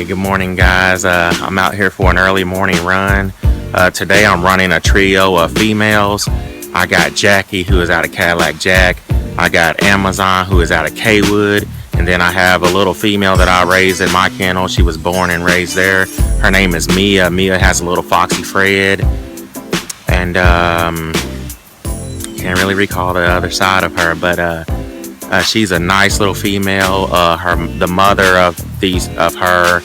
Good morning, guys. I'm out here for an early morning run. Today I'm running a trio of females. I got Jackie, who is out of Cadillac Jack. I got Amazon, who is out of Kaywood. And then I have a little female that I raised in my kennel. She was born and raised there. Her name is Mia. Mia has a little Foxy Fred. And can't really recall the other side of her, but she's a nice little female. The mother of her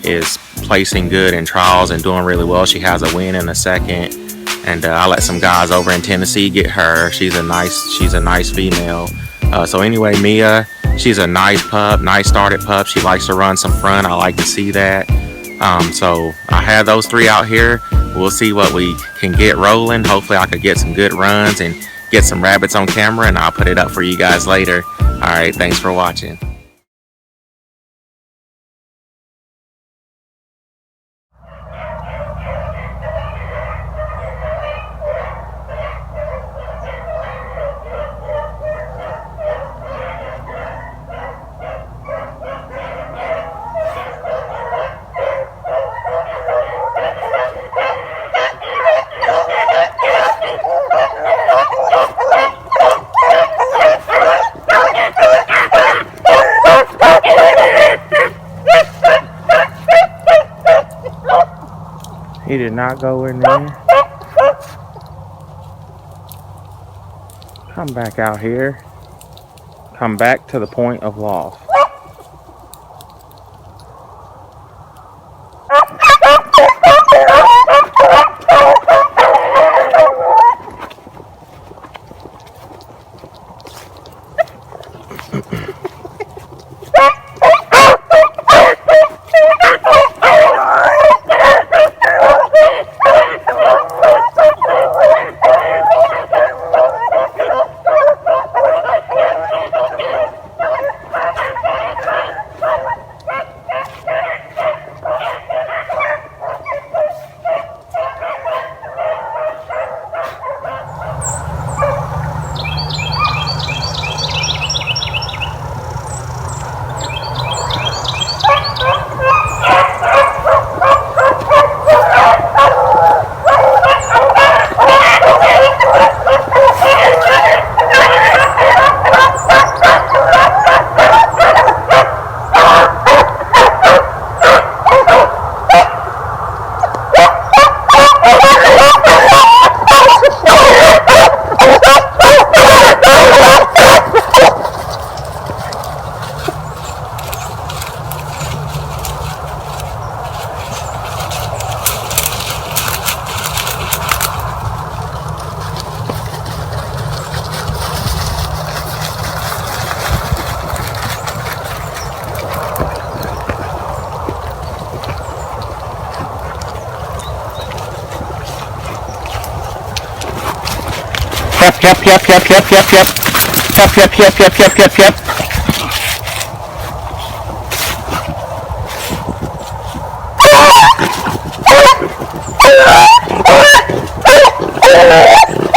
is placing good in trials and doing really well. She has a win in a second, and I let some guys over in Tennessee get her. She's a nice female. So anyway, Mia, she's a nice pup, nice started pup. She likes to run some front. I like to see that. So I have those three out here. We'll see what we can get rolling. Hopefully I could get some good runs and get some rabbits on camera, and I'll put it up for you guys later. All right, thanks for watching. He did not go in there. Come back out here. Come back to the point of loss.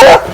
Yep.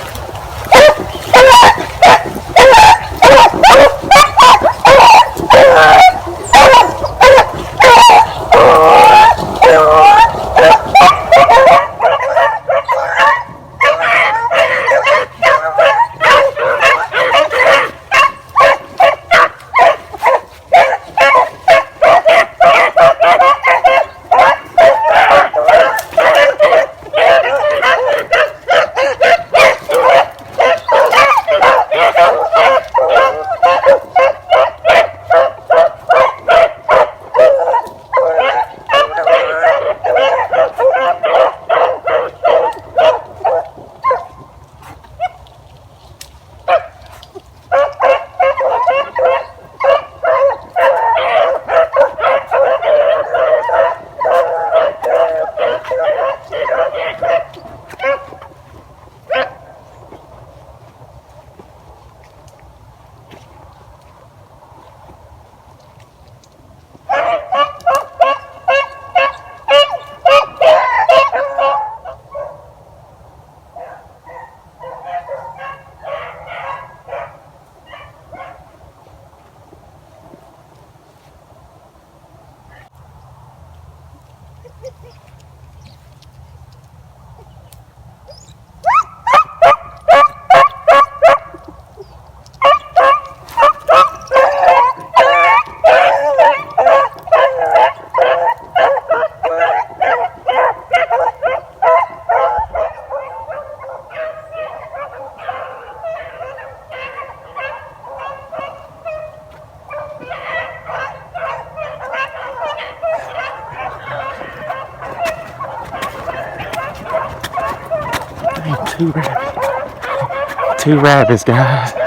Two rabbits, guys.